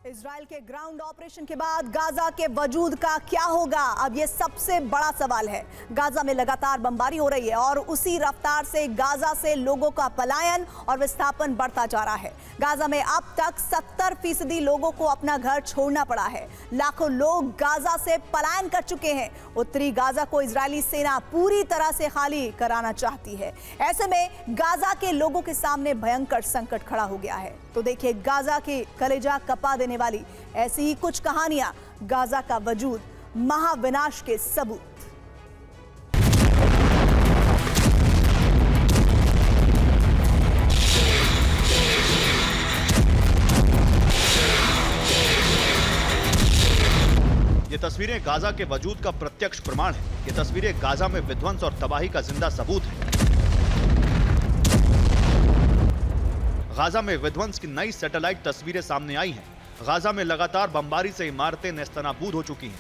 Israel के ground operation के बाद गाजा के वजूद का क्या होगा, अब यह सबसे बड़ा सवाल है। गाजा में लगातार बमबारी हो रही है और उसी रफ्तार से गाजा से लोगों का पलायन और विस्थापन बढ़ता जा रहा है। गाजा में अब तक 70% लोगों को अपना घर छोड़ना पड़ा है। लाखों लोग गाजा से पलायन कर चुके हैं। उत्तरी गाजा को इजरायली सेना पूरी तरह से खाली कराना चाहती है। ऐसे में गाजा के लोगों के सामने भयंकर संकट खड़ा हो गया है। तो देखिए गाजा के कलेजा कपा देने वाली ऐसी ही कुछ कहानियां, गाजा का वजूद, महाविनाश के सबूत। ये तस्वीरें गाजा के वजूद का प्रत्यक्ष प्रमाण है। ये तस्वीरें गाजा में विध्वंस और तबाही का जिंदा सबूत है। गाजा में विध्वंस की नई सैटेलाइट तस्वीरें सामने आई हैं। गाजा में लगातार बमबारी से इमारतें नेस्तनाबूद हो चुकी हैं।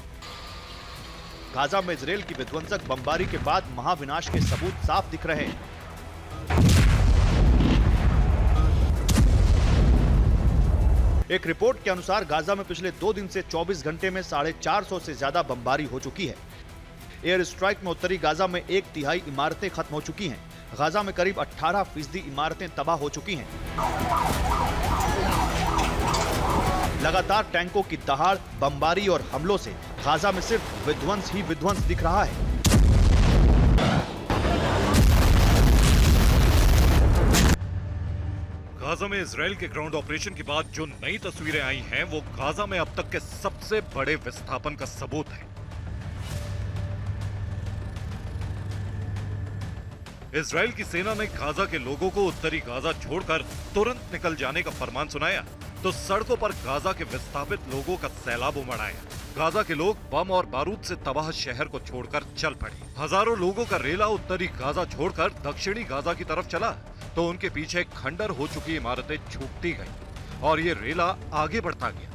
गाजा में इजराइल की विध्वंसक बमबारी के बाद महाविनाश के सबूत साफ दिख रहे हैं। एक रिपोर्ट के अनुसार गाजा में पिछले 2 दिन से 24 घंटे में 450 से ज्यादा बमबारी हो चुकी है। एयर स्ट्राइक में उत्तरी गाजा में 1/3 इमारतें खत्म हो चुकी हैं। गाजा में करीब 18% इमारतें तबाह हो चुकी हैं। लगातार टैंकों की दहाड़, बमबारी और हमलों से गाजा में सिर्फ विध्वंस ही विध्वंस दिख रहा है। गाजा में इजराइल के ग्राउंड ऑपरेशन के बाद जो नई तस्वीरें आई हैं, वो गाजा में अब तक के सबसे बड़े विस्थापन का सबूत है। इजराइल की सेना ने गाजा के लोगों को उत्तरी गाजा छोड़कर तुरंत निकल जाने का फरमान सुनाया तो सड़कों पर गाजा के विस्थापित लोगों का सैलाब उमड़ आया। गाजा के लोग बम और बारूद से तबाह शहर को छोड़कर चल पड़े। हजारों लोगों का रेला उत्तरी गाजा छोड़कर दक्षिणी गाजा की तरफ चला तो उनके पीछे खंडर हो चुकी इमारतें छूटती गईं और ये रेला आगे बढ़ता गया।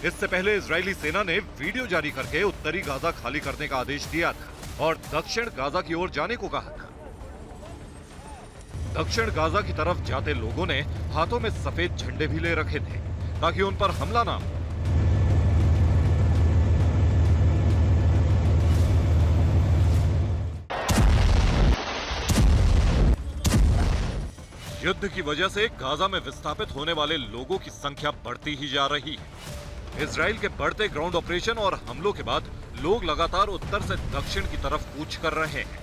इससे पहले इजरायली सेना ने वीडियो जारी करके उत्तरी गाजा खाली करने का आदेश दिया था और दक्षिण गाजा की ओर जाने को कहा था। दक्षिण गाजा की तरफ जाते लोगों ने हाथों में सफेद झंडे भी ले रखे थे ताकि उन पर हमला ना हो। युद्ध की वजह से गाजा में विस्थापित होने वाले लोगों की संख्या बढ़ती ही जा रही है। इजराइल के बढ़ते ग्राउंड ऑपरेशन और हमलों के बाद लोग लगातार उत्तर से दक्षिण की तरफ कूच कर रहे हैं।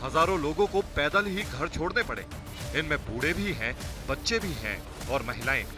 हजारों लोगों को पैदल ही घर छोड़ने पड़े। इनमें बूढ़े भी हैं, बच्चे भी हैं और महिलाएं भी।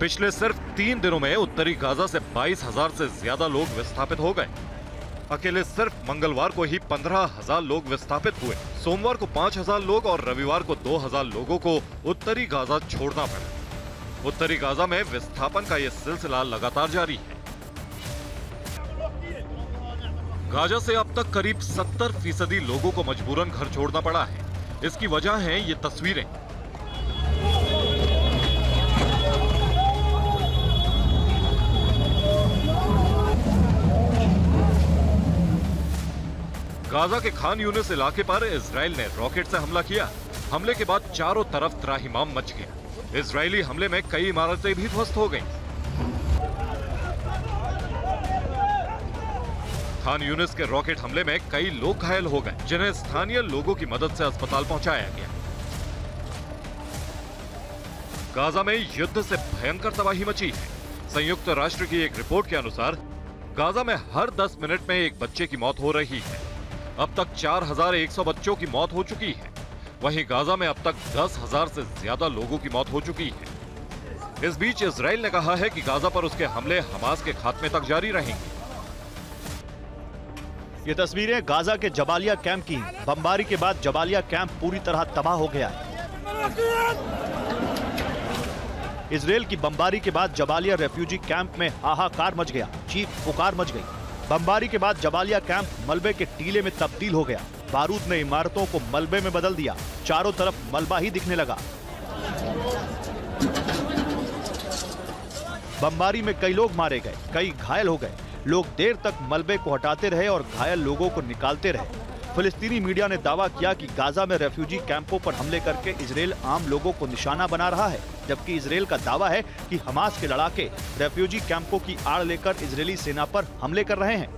पिछले सिर्फ 3 दिनों में उत्तरी गाजा से 22,000 से ज्यादा लोग विस्थापित हो गए। अकेले सिर्फ मंगलवार को ही 15,000 लोग विस्थापित हुए। सोमवार को 5,000 लोग और रविवार को 2,000 लोगों को उत्तरी गाजा छोड़ना पड़ा। उत्तरी गाजा में विस्थापन का यह सिलसिला लगातार जारी है। गाजा से अब तक करीब 70% लोगों को मजबूरन घर छोड़ना पड़ा है। इसकी वजह है ये तस्वीरें। गाजा के खान यूनिस इलाके पर इजराइल ने रॉकेट से हमला किया। हमले के बाद चारों तरफ त्राहिमाम मच गया। इजरायली हमले में कई इमारतें भी ध्वस्त हो गईं। खान यूनिस के रॉकेट हमले में कई लोग घायल हो गए, जिन्हें स्थानीय लोगों की मदद से अस्पताल पहुंचाया गया। गाजा में युद्ध से भयंकर तबाही मची है। संयुक्त राष्ट्र की एक रिपोर्ट के अनुसार गाजा में हर 10 मिनट में एक बच्चे की मौत हो रही है। अब तक 4,100 बच्चों की मौत हो चुकी है। वहीं गाजा में अब तक 10,000 से ज्यादा लोगों की मौत हो चुकी है। इस बीच इजराइल ने कहा है कि गाजा पर उसके हमले हमास के खात्मे तक जारी रहेंगे। ये तस्वीरें गाजा के जबालिया कैंप की हैं। बमबारी के बाद जबालिया कैंप पूरी तरह तबाह हो गया है। इजराइल की बमबारी के बाद जबालिया रेफ्यूजी कैंप में हाहाकार मच गया, चीख पुकार मच गई। बमबारी के बाद जबालिया कैंप मलबे के टीले में तब्दील हो गया। बारूद ने इमारतों को मलबे में बदल दिया। चारों तरफ मलबा ही दिखने लगा। बमबारी में कई लोग मारे गए, कई घायल हो गए। लोग देर तक मलबे को हटाते रहे और घायल लोगों को निकालते रहे। फिलिस्तीनी मीडिया ने दावा किया कि गाजा में रेफ्यूजी कैंपों पर हमले करके इजराइल आम लोगों को निशाना बना रहा है, जबकि इजराइल का दावा है कि हमास के लड़ाके रेफ्यूजी कैंपों की आड़ लेकर इजरायली सेना पर हमले कर रहे हैं।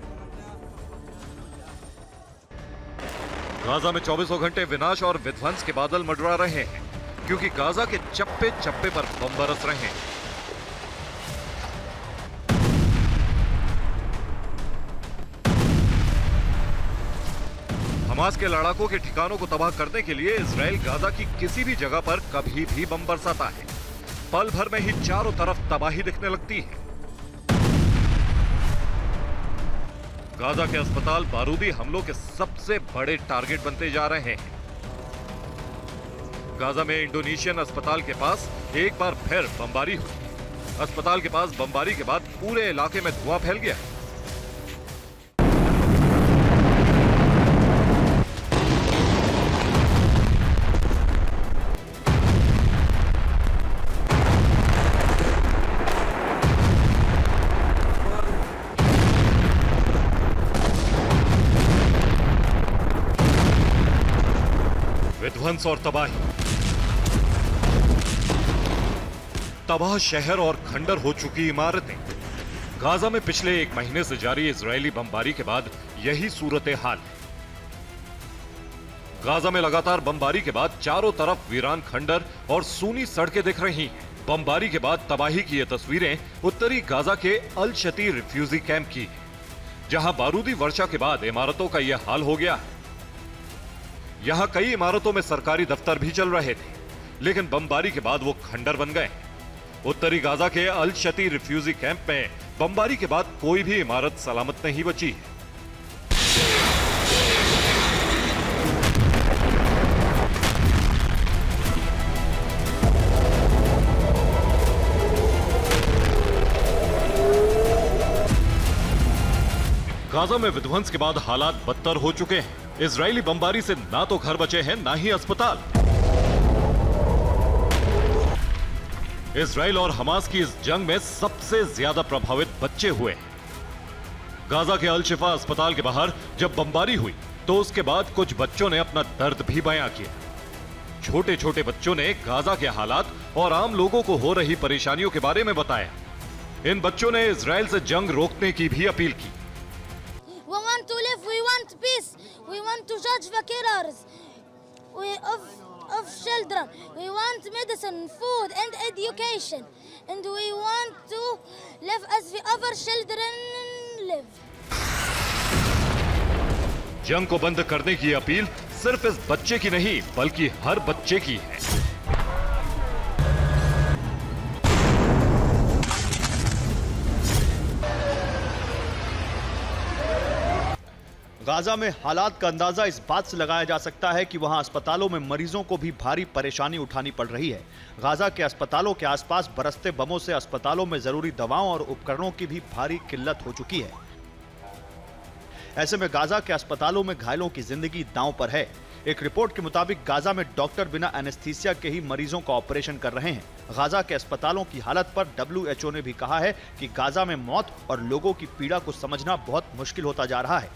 गाजा में 24 घंटे विनाश और विध्वंस के बादल मंडरा रहे हैं, क्योंकि गाजा के चप्पे चप्पे पर बम बरस रहे हैं। हमास के लड़ाकों के ठिकानों को तबाह करने के लिए इजराइल गाजा की किसी भी जगह पर कभी भी बम बरसाता है। पल भर में ही चारों तरफ तबाही दिखने लगती है। गाजा के अस्पताल बारूदी हमलों के सबसे बड़े टारगेट बनते जा रहे हैं। गाजा में इंडोनेशियन अस्पताल के पास एक बार फिर बमबारी हुई। अस्पताल के पास बमबारी के बाद पूरे इलाके में धुआं फैल गया। विध्वंस और तबाही, तबाह शहर और खंडर हो चुकी इमारतें। गाजा में पिछले एक महीने से जारी इजरायली बमबारी के बाद यही सूरत हाल है। गाजा में लगातार बमबारी के बाद चारों तरफ वीरान खंडर और सूनी सड़कें दिख रही हैं। बमबारी के बाद तबाही की ये तस्वीरें उत्तरी गाजा के अल शती रिफ्यूजी कैंप की हैं, जहां बारूदी वर्षा के बाद इमारतों का यह हाल हो गया है। यहां कई इमारतों में सरकारी दफ्तर भी चल रहे थे, लेकिन बमबारी के बाद वो खंडर बन गए। उत्तरी गाजा के अल शती रिफ्यूजी कैंप में बमबारी के बाद कोई भी इमारत सलामत नहीं बची है। गाजा में विध्वंस के बाद हालात बदतर हो चुके हैं। इजरायली बमबारी से ना तो घर बचे हैं, ना ही अस्पताल। इजराइल और हमास की इस जंग में सबसे ज्यादा प्रभावित बच्चे हुए हैं। गाजा के अल शिफा अस्पताल के बाहर जब बमबारी हुई तो उसके बाद कुछ बच्चों ने अपना दर्द भी बयां किया। छोटे छोटे बच्चों ने गाजा के हालात और आम लोगों को हो रही परेशानियों के बारे में बताया। इन बच्चों ने इजराइल से जंग रोकने की भी अपील की। We want to live, we want peace, we want to judge the killers of children, we want medicine, food and education, and we want to live as the other children live. जंग को बंद करने की appeal सिर्फ इस बच्चे की नहीं, बल्कि हर बच्चे की है। गाजा में हालात का अंदाजा इस बात से लगाया जा सकता है कि वहां अस्पतालों में मरीजों को भी भारी परेशानी उठानी पड़ रही है। गाजा के अस्पतालों के आसपास बरसते बमों से अस्पतालों में जरूरी दवाओं और उपकरणों की भी भारी किल्लत हो चुकी है। ऐसे में गाजा के अस्पतालों में घायलों की जिंदगी दांव पर है। एक रिपोर्ट के मुताबिक गाजा में डॉक्टर बिना एनेस्थीसिया के ही मरीजों का ऑपरेशन कर रहे हैं। गाजा के अस्पतालों की हालत पर WHO ने भी कहा है कि गाजा में मौत और लोगों की पीड़ा को समझना बहुत मुश्किल होता जा रहा है।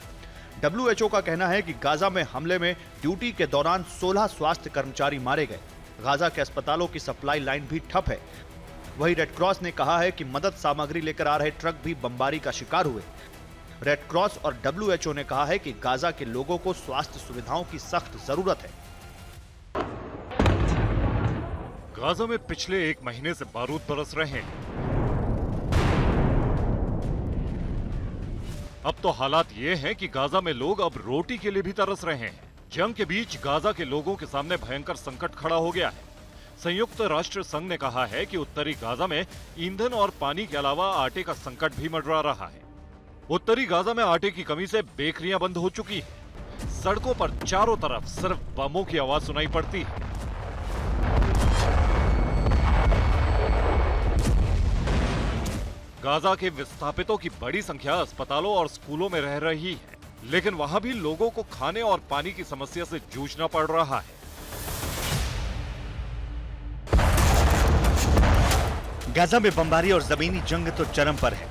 WHO का कहना है कि गाजा में हमले में ड्यूटी के दौरान 16 स्वास्थ्य कर्मचारी मारे गए। गाजा के अस्पतालों की सप्लाई लाइन भी ठप है। वहीं रेड क्रॉस ने कहा है कि मदद सामग्री लेकर आ रहे ट्रक भी बमबारी का शिकार हुए। रेड क्रॉस और WHO ने कहा है कि गाजा के लोगों को स्वास्थ्य सुविधाओं की सख्त जरूरत है। गाजा में पिछले एक महीने से बारूद बरस रहे हैं। अब तो हालात ये हैं कि गाजा में लोग अब रोटी के लिए भी तरस रहे हैं। जंग के बीच गाजा के लोगों के सामने भयंकर संकट खड़ा हो गया है। संयुक्त राष्ट्र संघ ने कहा है कि उत्तरी गाजा में ईंधन और पानी के अलावा आटे का संकट भी मंडरा रहा है। उत्तरी गाजा में आटे की कमी से बेकरियां बंद हो चुकी हैं। सड़कों पर चारों तरफ सिर्फ बमों की आवाज सुनाई पड़ती है। गाजा के विस्थापितों की बड़ी संख्या अस्पतालों और स्कूलों में रह रही है, लेकिन वहां भी लोगों को खाने और पानी की समस्या से जूझना पड़ रहा है। गाजा में बमबारी और जमीनी जंग तो चरम पर है,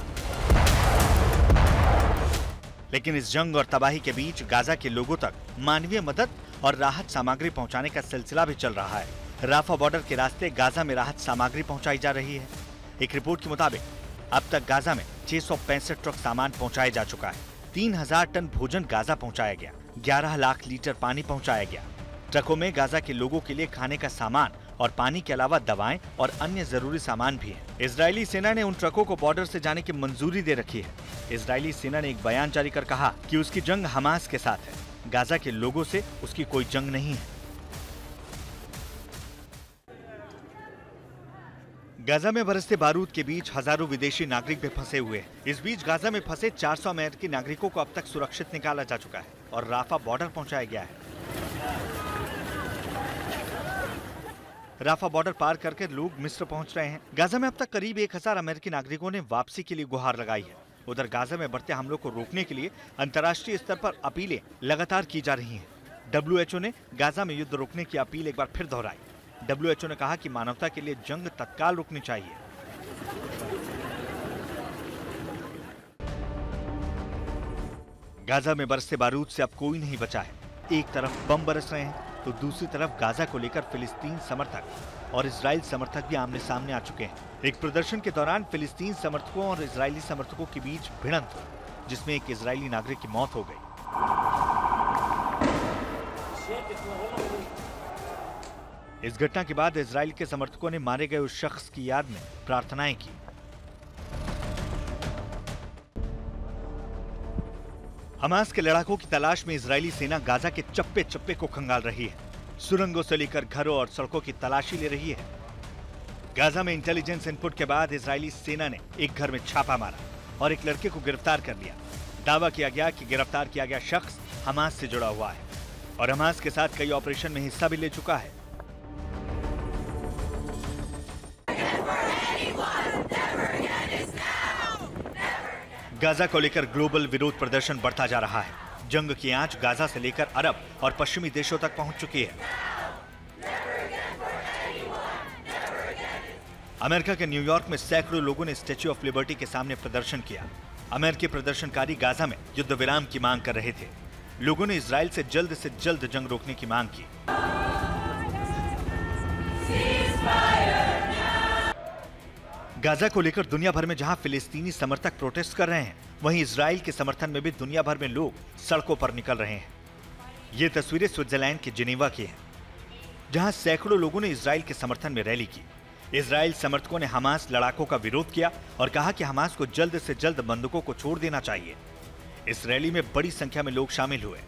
लेकिन इस जंग और तबाही के बीच गाजा के लोगों तक मानवीय मदद और राहत सामग्री पहुंचाने का सिलसिला भी चल रहा है। राफा बॉर्डर के रास्ते गाजा में राहत सामग्री पहुंचाई जा रही है। एक रिपोर्ट के मुताबिक अब तक गाजा में 665 ट्रक सामान पहुंचाया जा चुका है। 3000 टन भोजन गाजा पहुंचाया गया, 11 लाख लीटर पानी पहुंचाया गया। ट्रकों में गाजा के लोगों के लिए खाने का सामान और पानी के अलावा दवाएं और अन्य जरूरी सामान भी है। इजरायली सेना ने उन ट्रकों को बॉर्डर से जाने की मंजूरी दे रखी है। इजरायली सेना ने एक बयान जारी कर कहा कि उसकी जंग हमास के साथ है, गाजा के लोगों से उसकी कोई जंग नहीं है। गाजा में बरसते बारूद के बीच हजारों विदेशी नागरिक भी फंसे हुए हैं। इस बीच गाजा में फंसे 400 अमेरिकी नागरिकों को अब तक सुरक्षित निकाला जा चुका है और राफा बॉर्डर पहुंचाया गया है। राफा बॉर्डर पार करके लोग मिस्र पहुंच रहे हैं। गाजा में अब तक करीब 1000 अमेरिकी नागरिकों ने वापसी के लिए गुहार लगाई है। उधर गाजा में बढ़ते हमलों को रोकने के लिए अंतर्राष्ट्रीय स्तर पर अपीलें लगातार की जा रही हैं। WHO ने गाजा में युद्ध रोकने की अपील एक बार फिर दोहराई। WHO ने कहा कि मानवता के लिए जंग तत्काल रुकनी चाहिए। गाजा में बरसते बारूद से अब कोई नहीं बचा है। एक तरफ बम बरस रहे हैं तो दूसरी तरफ गाजा को लेकर फिलिस्तीन समर्थक और इजराइल समर्थक भी आमने सामने आ चुके हैं। एक प्रदर्शन के दौरान फिलिस्तीन समर्थकों और इजरायली समर्थकों के बीच भिड़ंत हुई, जिसमें एक इजरायली नागरिक की मौत हो गई। इस घटना के बाद इजराइल के समर्थकों ने मारे गए उस शख्स की याद में प्रार्थनाएं की। हमास के लड़ाकों की तलाश में इजरायली सेना गाजा के चप्पे चप्पे को खंगाल रही है। सुरंगों से लेकर घरों और सड़कों की तलाशी ले रही है। गाजा में इंटेलिजेंस इनपुट के बाद इजरायली सेना ने एक घर में छापा मारा और एक लड़के को गिरफ्तार कर लिया। दावा किया गया कि गिरफ्तार किया गया शख्स हमास से जुड़ा हुआ है और हमास के साथ कई ऑपरेशन में हिस्सा भी ले चुका है। गाजा को लेकर ग्लोबल विरोध प्रदर्शन बढ़ता जा रहा है। जंग की आंच गाजा से लेकर अरब और पश्चिमी देशों तक पहुंच चुकी है। अमेरिका के न्यूयॉर्क में सैकड़ों लोगों ने स्टैच्यू ऑफ लिबर्टी के सामने प्रदर्शन किया। अमेरिकी प्रदर्शनकारी गाजा में युद्ध विराम की मांग कर रहे थे। लोगों ने इजराइल से जल्द जंग रोकने की मांग की। गाजा को लेकर दुनिया भर में जहां फिलिस्तीनी समर्थक प्रोटेस्ट कर रहे हैं, वहीं इजराइल के समर्थन में भी दुनिया भर में लोग सड़कों पर निकल रहे हैं। ये तस्वीरें स्विट्जरलैंड के जिनेवा की हैं, जहां सैकड़ों लोगों ने इजराइल के समर्थन में रैली की। इजराइल समर्थकों ने हमास लड़ाकों का विरोध किया और कहा कि हमास को जल्द से जल्द बंधकों को छोड़ देना चाहिए। इस रैली में बड़ी संख्या में लोग शामिल हुए।